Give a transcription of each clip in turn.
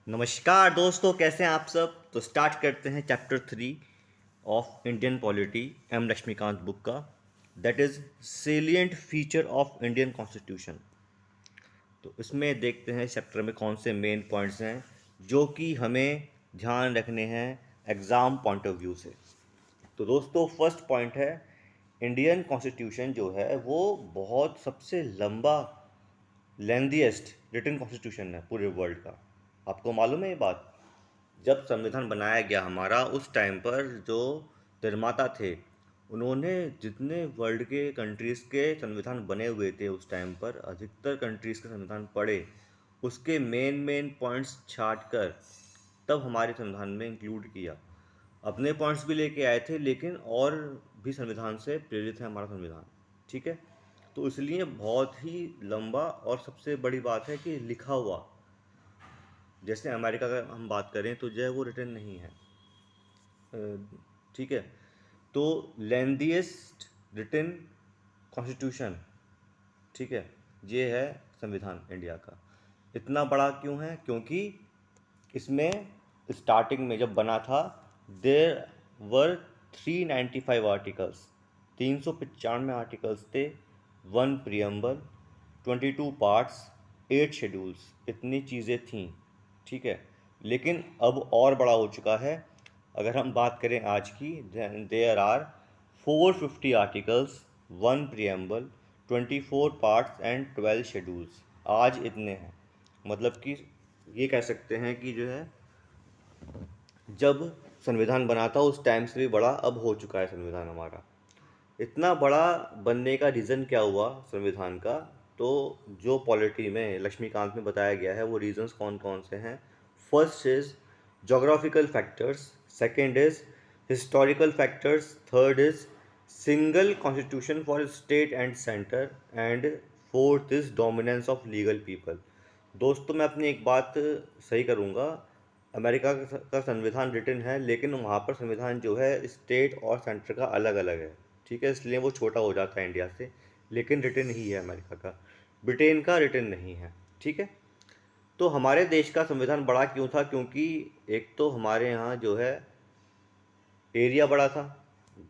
नमस्कार दोस्तों, कैसे हैं आप सब। तो स्टार्ट करते हैं chapter 3 of Indian polity M Laxmikanth book का, that is salient feature of Indian constitution. तो इसमें देखते हैं चैप्टर में कौन से मेन पॉइंट्स हैं जो कि हमें ध्यान रखने हैं एग्ज़ाम पॉइंट ऑफ व्यू से। तो दोस्तों, फर्स्ट पॉइंट है, इंडियन कॉन्स्टिट्यूशन जो है वो बहुत सबसे लंबा लेंथीएस्ट रिटन कॉन्स्टिट्यूशन है पूरे वर्ल्ड का। आपको मालूम है ये बात। जब संविधान बनाया गया हमारा, उस टाइम पर जो निर्माता थे, उन्होंने जितने वर्ल्ड के कंट्रीज़ के संविधान बने हुए थे उस टाइम पर, अधिकतर कंट्रीज़ के संविधान पढ़े, उसके मेन मेन पॉइंट्स छाट कर तब हमारे संविधान में इंक्लूड किया। अपने पॉइंट्स भी लेके आए थे, लेकिन और भी संविधान से प्रेरित है हमारा संविधान। ठीक है, तो इसलिए बहुत ही लंबा, और सबसे बड़ी बात है कि लिखा हुआ। जैसे अमेरिका का हम बात करें तो जो है वो रिटन नहीं है। ठीक है, तो लेंथीएस्ट रिटन कॉन्स्टिट्यूशन, ठीक है, ये है संविधान इंडिया का। इतना बड़ा क्यों है? क्योंकि इसमें स्टार्टिंग में जब बना था, देर वर 395 आर्टिकल्स, 395 आर्टिकल्स थे, 1 प्रियम्बल, 22 पार्ट्स, 8 शेड्यूल्स, इतनी चीज़ें थीं। ठीक है, लेकिन अब और बड़ा हो चुका है। अगर हम बात करें आज की, there are 450 articles, 1 preamble, 24 parts and 12 schedules. आज इतने हैं। मतलब कि ये कह सकते हैं कि जो है, जब संविधान बना था उस टाइम से भी बड़ा अब हो चुका है संविधान हमारा। इतना बड़ा बनने का रीज़न क्या हुआ संविधान का? तो जो पॉलिटी में लक्ष्मीकांत में बताया गया है वो रीजंस कौन कौन से हैं। First is geographical factors, second is historical factors, third is single constitution for state and centre, and fourth is dominance of legal people. दोस्तों, मैं अपनी एक बात सही करूँगा। अमेरिका का संविधान रिटन है, लेकिन वहाँ पर संविधान जो है स्टेट और सेंटर का अलग अलग है। ठीक है, इसलिए वो छोटा हो जाता है इंडिया से, लेकिन रिटन ही है अमेरिका का। ब्रिटेन का रिटन नहीं है। ठीक है, तो हमारे देश का संविधान बड़ा क्यों था? क्योंकि एक तो हमारे यहाँ जो है एरिया बड़ा था,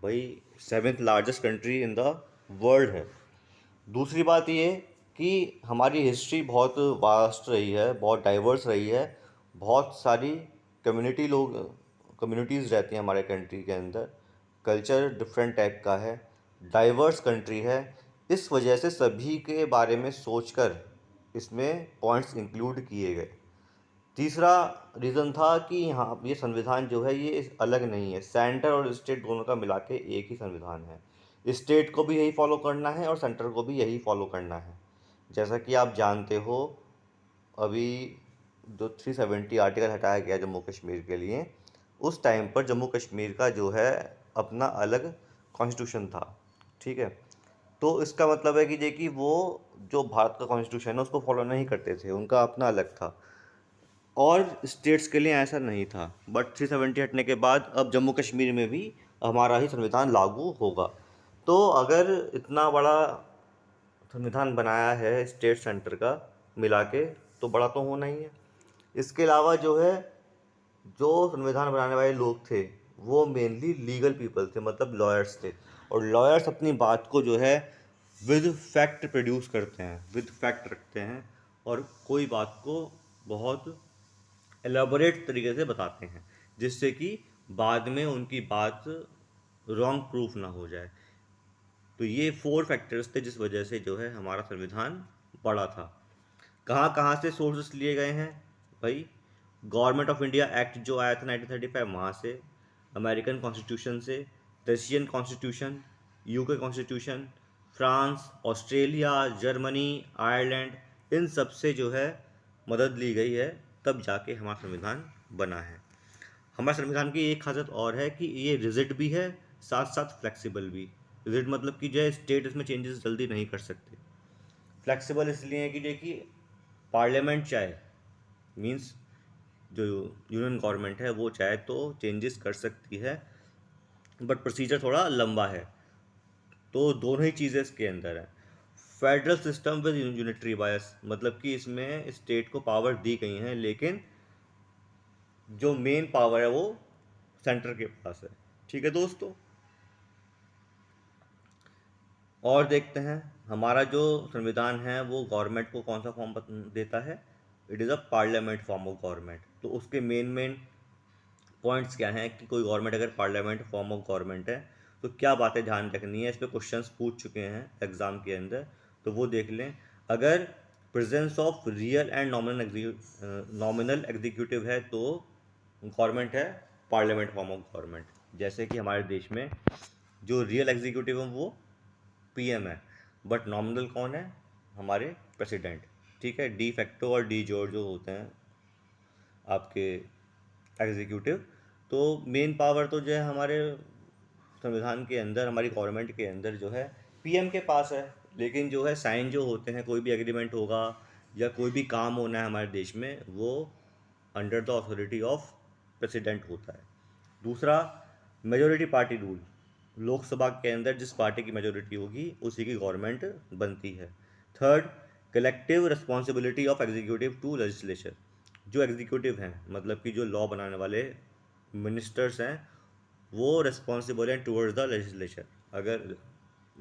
भाई 7th largest country in the world है। दूसरी बात ये कि हमारी हिस्ट्री बहुत वास्ट रही है, बहुत डाइवर्स रही है। बहुत सारी कम्युनिटीज़ रहती हैं हमारे कंट्री के अंदर। कल्चर डिफरेंट टाइप का है, डाइवर्स कंट्री है। इस वजह से सभी के बारे में सोचकर इसमें पॉइंट्स इंक्लूड किए गए। तीसरा रीज़न था कि यहाँ ये संविधान जो है ये अलग नहीं है, सेंटर और स्टेट दोनों का मिला के एक ही संविधान है। स्टेट को भी यही फॉलो करना है और सेंटर को भी यही फॉलो करना है। जैसा कि आप जानते हो, अभी जो 370 आर्टिकल हटाया गया जम्मू कश्मीर के लिए, उस टाइम पर जम्मू कश्मीर का जो है अपना अलग कॉन्स्टिट्यूशन था। ठीक है, तो इसका मतलब है कि जे कि वो जो भारत का कॉन्स्टिट्यूशन है उसको फॉलो नहीं करते थे, उनका अपना अलग था। और स्टेट्स के लिए ऐसा नहीं था। बट 370 हटने के बाद अब जम्मू कश्मीर में भी हमारा ही संविधान लागू होगा। तो अगर इतना बड़ा संविधान बनाया है स्टेट सेंटर का मिला के, तो बड़ा तो होना ही है। इसके अलावा जो है, जो संविधान बनाने वाले लोग थे वो मेनली लीगल पीपल थे, मतलब लॉयर्स थे। और लॉयर्स अपनी बात को जो है विद फैक्ट प्रोड्यूस करते हैं, विद फैक्ट रखते हैं, और कोई बात को बहुत एलाबोरेट तरीके से बताते हैं, जिससे कि बाद में उनकी बात रॉन्ग प्रूफ ना हो जाए। तो ये 4 फैक्टर्स थे जिस वजह से जो है हमारा संविधान बड़ा था। कहाँ कहाँ से सोर्सेस लिए गए हैं भाई? गवर्नमेंट ऑफ इंडिया एक्ट जो आया था 1935, वहाँ से, अमेरिकन कॉन्स्टिट्यूशन से, Russian constitution, UK constitution, France, Australia, Germany, Ireland, इन सब से जो है मदद ली गई है, तब जाके हमारा संविधान बना है। हमारे संविधान की एक खासियत और है कि ये रिजिड भी है, साथ साथ फ्लेक्सिबल भी। रिजिड मतलब कि जो है स्टेट इसमें चेंजेस जल्दी नहीं कर सकते। फ्लेक्सिबल इसलिए है कि जो कि पार्लियामेंट चाहे, मींस जो यूनियन गवर्नमेंट है वो चाहे तो चेंजेस कर सकती है, बट प्रोसीजर थोड़ा लंबा है। तो दोनों ही चीज़ें इसके अंदर हैं। फेडरल सिस्टम विद यूनिटरी बायस, मतलब कि इसमें स्टेट को पावर दी गई हैं, लेकिन जो मेन पावर है वो सेंटर के पास है। ठीक है दोस्तों, और देखते हैं हमारा जो संविधान है वो गवर्नमेंट को कौन सा फॉर्म देता है। It is a parliament form of government. तो उसके मेन मेन पॉइंट्स क्या हैं कि कोई गवर्नमेंट अगर पार्लियामेंट फॉर्म ऑफ गवर्नमेंट है तो क्या बातें ध्यान रखनी है। इस पर क्वेश्चंस पूछ चुके हैं एग्जाम के अंदर, तो वो देख लें। अगर presence of real and nominal executive है तो गवर्नमेंट है पार्लियामेंट फॉर्म ऑफ गवर्नमेंट। जैसे कि हमारे देश में जो रियल एग्जीक्यूटिव है वो पीएम है, बट नॉमिनल कौन है, हमारे प्रेसिडेंट। ठीक है, डी फैक्टो और डी जोर जो होते हैं आपके एग्जीक्यूटिव। तो मेन पावर तो जो है हमारे संविधान के अंदर, हमारी गवर्नमेंट के अंदर जो है पीएम के पास है। लेकिन जो है साइन जो होते हैं, कोई भी एग्रीमेंट होगा या कोई भी काम होना है हमारे देश में, वो under the authority of president होता है। दूसरा, मेजोरिटी पार्टी रूल। लोकसभा के अंदर जिस पार्टी की मेजोरिटी होगी उसी की गवर्नमेंट बनती है। Third, collective responsibility of executive to legislature. जो एग्जीक्यूटिव हैं, मतलब कि जो लॉ बनाने वाले मिनिस्टर्स हैं, वो रिस्पॉन्सिबल हैं टूवर्ड्स द लेजिस्लेचर। अगर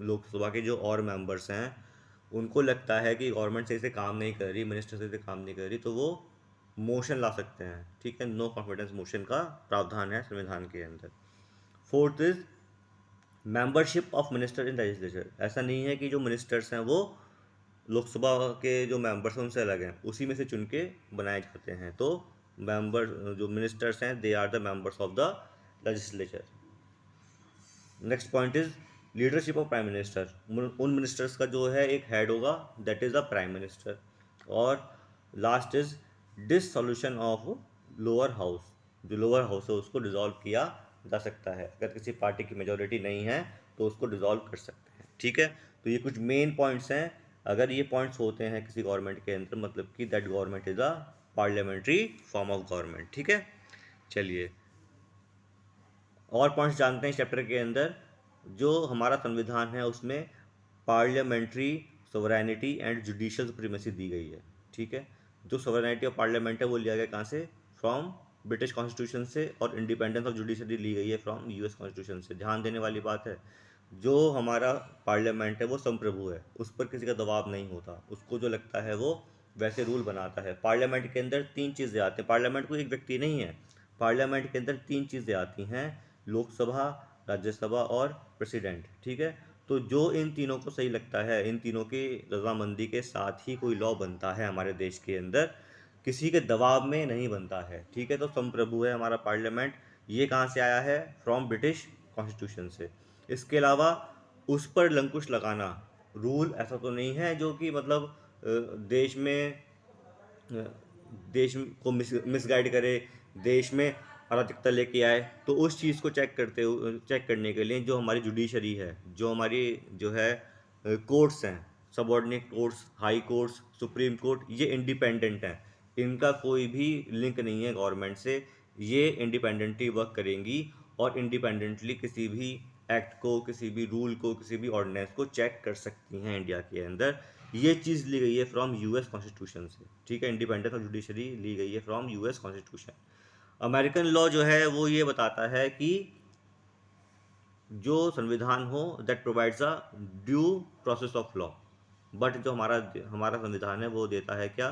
लोकसभा के जो और मेंबर्स हैं उनको लगता है कि गवर्नमेंट सही से काम नहीं कर रही, मिनिस्टर सही से काम नहीं कर रही, तो वो मोशन ला सकते हैं। ठीक है, नो कॉन्फिडेंस मोशन का प्रावधान है संविधान के अंदर। Fourth is membership of minister in legislature. ऐसा नहीं है कि जो मिनिस्टर्स हैं वो लोकसभा के जो मेंबर्स हैं उनसे अलग हैं, उसी में से चुन के बनाए जाते हैं। तो मेंबर जो मिनिस्टर्स हैं they are the members of the legislature. Next point is leadership of prime minister. उन मिनिस्टर्स का जो है एक हेड होगा, that is the prime minister. और last is dissolution of lower house. जो लोअर हाउस है उसको डिसॉल्व किया जा सकता है। अगर किसी पार्टी की मेजोरिटी नहीं है तो उसको डिसॉल्व कर सकते हैं। ठीक है, तो ये कुछ मेन पॉइंट्स हैं। अगर ये पॉइंट्स होते हैं किसी गवर्नमेंट के अंदर, मतलब कि that government is a parliamentary form of government. ठीक है, चलिए और पॉइंट्स जानते हैं इस चैप्टर के अंदर। जो हमारा संविधान है उसमें parliamentary sovereignty and judicial supremacy दी गई है। ठीक है, जो सोवरेनिटी ऑफ पार्लियामेंट है वो लिया गया कहाँ से, फ्रॉम ब्रिटिश कॉन्स्टिट्यूशन से, और इंडिपेंडेंस ऑफ जुडिशरी ली गई है फ्रॉम यूएस कॉन्स्टिट्यूशन से। ध्यान देने वाली बात है, जो हमारा पार्लियामेंट है वो संप्रभु है, उस पर किसी का दबाव नहीं होता, उसको जो लगता है वो वैसे रूल बनाता है। पार्लियामेंट के अंदर तीन चीज़ें आती हैं, पार्लियामेंट कोई एक व्यक्ति नहीं है, पार्लियामेंट के अंदर तीन चीज़ें आती हैं, लोकसभा, राज्यसभा और प्रेसिडेंट। ठीक है, तो जो इन तीनों को सही लगता है, इन तीनों की रजामंदी के साथ ही कोई लॉ बनता है हमारे देश के अंदर, किसी के दबाव में नहीं बनता है। ठीक है, तो संप्रभु है हमारा पार्लियामेंट। ये कहाँ से आया है, फ्रॉम ब्रिटिश कॉन्स्टिट्यूशन से। इसके अलावा उस पर लंकुश लगाना, रूल ऐसा तो नहीं है जो कि मतलब देश में देश को मिसगाइड करे, देश में अराजकता लेके आए। तो उस चीज़ को चेक करने के लिए जो हमारी जुडिशरी है, जो हमारी जो है कोर्ट्स हैं, subordinate courts, high courts, supreme court, ये इंडिपेंडेंट हैं। इनका कोई भी लिंक नहीं है गवर्नमेंट से। ये इंडिपेंडेंटली वर्क करेंगी और इंडिपेंडेंटली किसी भी एक्ट को, किसी भी रूल को, किसी भी ऑर्डिनेंस को चेक कर सकती हैं इंडिया के अंदर। ये चीज़ ली गई है फ्रॉम यूएस कॉन्स्टिट्यूशन से। ठीक है, इंडिपेंडेंस ऑफ जुडिशरी ली गई है from US constitution. American law जो है वो ये बताता है कि जो संविधान हो that provides a due process of law, but जो हमारा हमारा संविधान है वो देता है क्या,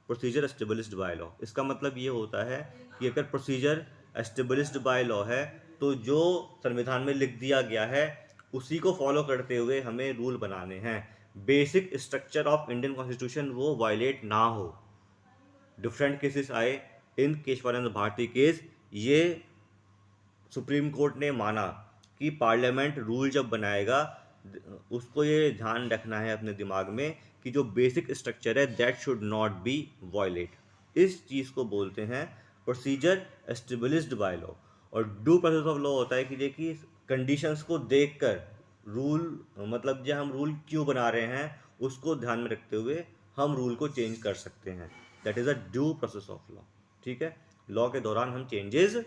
प्रोसीजर एस्टेब्लिश्ड बाय लॉ। इसका मतलब ये होता है कि अगर प्रोसीजर एस्टेब्लिश्ड बाय लॉ है तो जो संविधान में लिख दिया गया है उसी को फॉलो करते हुए हमें रूल बनाने हैं। Basic structure of Indian constitution वो वायलेट ना हो। डिफरेंट केसेस आए, इन केशवानंद भारती केस, ये सुप्रीम कोर्ट ने माना कि पार्लियामेंट रूल जब बनाएगा उसको ये ध्यान रखना है अपने दिमाग में कि जो बेसिक स्ट्रक्चर है that should not be violate. इस चीज़ को बोलते हैं प्रोसीजर एस्टेब्लिश्ड बाय लॉ। और ड्यू प्रोसेस ऑफ लॉ होता है कि देखिए कंडीशंस को देखकर रूल, मतलब जो हम रूल क्यों बना रहे हैं उसको ध्यान में रखते हुए हम रूल को चेंज कर सकते हैं। That is a due process of law. ठीक है, लॉ के दौरान हम चेंजेस,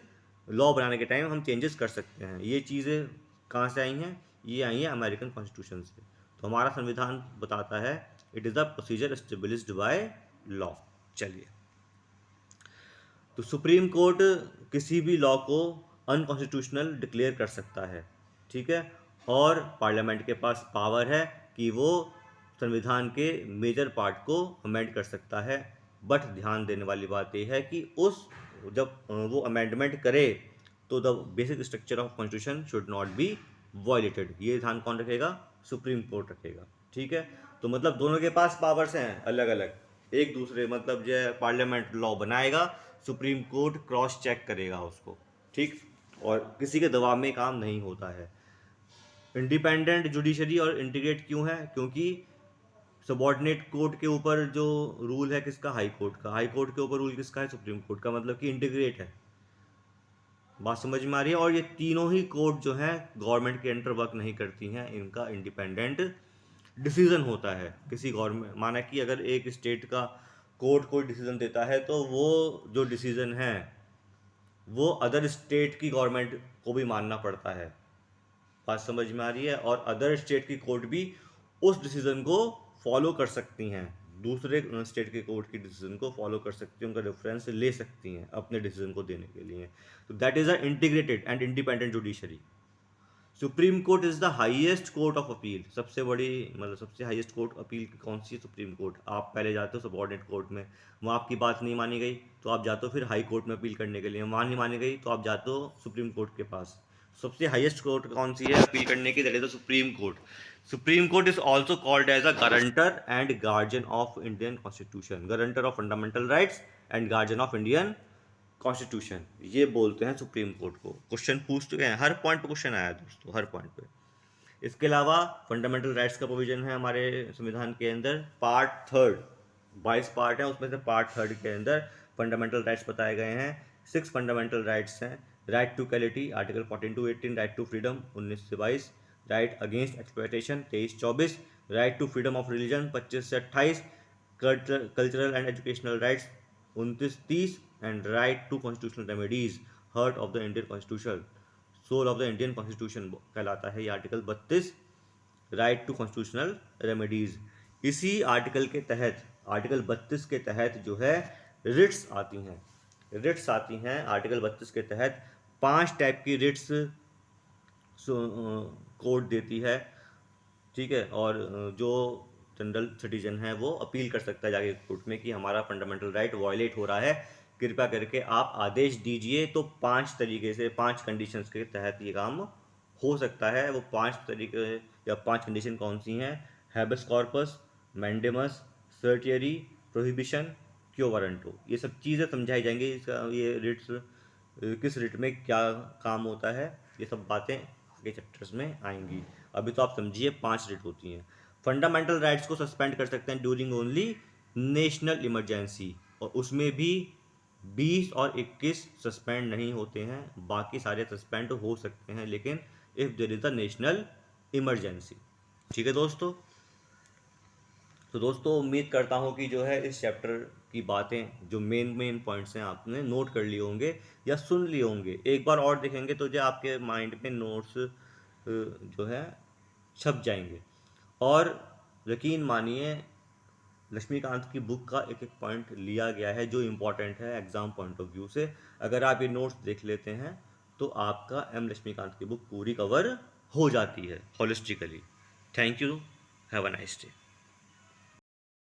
लॉ बनाने के टाइम हम चेंजेस कर सकते हैं। ये चीज़ें कहाँ से आई हैं, ये आई हैं अमेरिकन कॉन्स्टिट्यूशन से। तो हमारा संविधान बताता है it is the procedure established by law. चलिए तो सुप्रीम कोर्ट किसी भी लॉ को अनकॉन्स्टिट्यूशनल डिक्लेयर कर सकता है, ठीक है, और पार्लियामेंट के पास पावर है कि वो संविधान के मेजर पार्ट को अमेंड कर सकता है। बट ध्यान देने वाली बात यह है कि उस जब वो अमेंडमेंट करे तो the basic structure of constitution should not B violated. ये ध्यान कौन रखेगा? सुप्रीम कोर्ट रखेगा, ठीक है। तो मतलब दोनों के पास पावर्स हैं अलग अलग, एक दूसरे मतलब जो है पार्लियामेंट लॉ बनाएगा, सुप्रीम कोर्ट क्रॉस चेक करेगा उसको, ठीक, और किसी के दबाव में काम नहीं होता है। इंडिपेंडेंट जुडिशरी और इंटीग्रेट क्यों है? क्योंकि सबॉर्डिनेट कोर्ट के ऊपर जो रूल है किसका? हाई कोर्ट का। हाई कोर्ट के ऊपर रूल किसका है? सुप्रीम कोर्ट का। मतलब कि इंटीग्रेट है। बात समझ में आ रही है? और ये तीनों ही कोर्ट जो हैं गवर्नमेंट के अंडर वर्क नहीं करती हैं, इनका इंडिपेंडेंट डिसीजन होता है। किसी गवर्नमेंट, माना कि अगर एक स्टेट का कोर्ट कोई डिसीजन देता है तो वो जो डिसीजन है वो अदर स्टेट की गवर्नमेंट को भी मानना पड़ता है। बात समझ में आ रही है? और अदर स्टेट की कोर्ट भी उस डिसीजन को फॉलो कर सकती हैं, दूसरे स्टेट के कोर्ट की डिसीजन को फॉलो कर सकती हैं, उनका रेफरेंस ले सकती हैं अपने डिसीजन को देने के लिए। तो that is a integrated and independent judiciary. Supreme court is the highest court of appeal. सबसे बड़ी मतलब सबसे हाईएस्ट कोर्ट अपील की कौन सी है? Supreme court. आप पहले जाते हो सबॉर्डिनेट कोर्ट में, वहाँ आपकी बात नहीं मानी गई तो आप जाते हो फिर हाई कोर्ट में अपील करने के लिए, वहाँ नहीं मानी गई तो आप जाते हो सुप्रीम कोर्ट के पास। सबसे हाईएस्ट कोर्ट कौन सी है अपील करने की? That is the supreme court. Supreme court is also called as a guarantor and guardian of Indian constitution. Guarantor of fundamental rights and guardian of Indian constitution, ये बोलते हैं supreme court को। Question पूछ चुके हैं, हर point पे question आया दोस्तों, हर पॉइंट पे। इसके अलावा फंडामेंटल राइट्स का प्रोविजन है हमारे संविधान के अंदर, पार्ट थर्ड, 22 पार्ट है उसमें से पार्ट थर्ड के अंदर फंडामेंटल राइट्स बताए गए हैं। 6 फंडामेंटल राइट्स हैं। Right to equality article 14 to 18, right to freedom 19 से 22, right against exploitation 23-24, right to freedom of religion 25 से 28, cultural and educational rights 29-30, and right to constitutional remedies, heart of the Indian constitution, soul of the Indian constitution कहलाता है ये article 32, right to constitutional remedies. इसी article के तहत, article 32 के तहत जो है रिट्स आती हैं। रिट्स आती हैं आर्टिकल 32 के तहत। 5 टाइप की रिट्स कोर्ट देती है, ठीक है। और जो जनरल सिटीजन है वो अपील कर सकता है जाके कोर्ट में कि हमारा फंडामेंटल राइट वायलेट हो रहा है, कृपया करके आप आदेश दीजिए। तो 5 तरीके से, 5 कंडीशंस के तहत ये काम हो सकता है। वो 5 तरीके या 5 कंडीशन कौन सी हैं? हैबस कॉर्पस, मैंडेमस, सर्टियरी, प्रोहिबिशन, क्यो वारंटो, ये सब चीज़ें समझाई जाएंगी। इसका ये रिट्स किस रिट में क्या काम होता है, ये सब बातें आगे चैप्टर्स में आएंगी। अभी तो आप समझिए 5 रिट होती हैं। फंडामेंटल राइट्स को सस्पेंड कर सकते हैं ड्यूरिंग ओनली नेशनल इमरजेंसी, और उसमें भी 20 और 21 सस्पेंड नहीं होते हैं, बाकी सारे सस्पेंड हो सकते हैं, लेकिन if there is a national emergency. ठीक है दोस्तों। तो दोस्तों उम्मीद करता हूँ कि जो है इस चैप्टर की बातें, जो मेन पॉइंट्स हैं, आपने नोट कर लिए होंगे या सुन लिए होंगे। एक बार और देखेंगे तो जो आपके माइंड में नोट्स जो है छप जाएंगे। और यकीन मानिए लक्ष्मीकांत की बुक का एक एक पॉइंट लिया गया है जो इम्पोर्टेंट है एग्ज़ाम पॉइंट ऑफ व्यू से। अगर आप ये नोट्स देख लेते हैं तो आपका एम लक्ष्मीकांत की बुक पूरी कवर हो जाती है holistically. Thank you, have a nice day.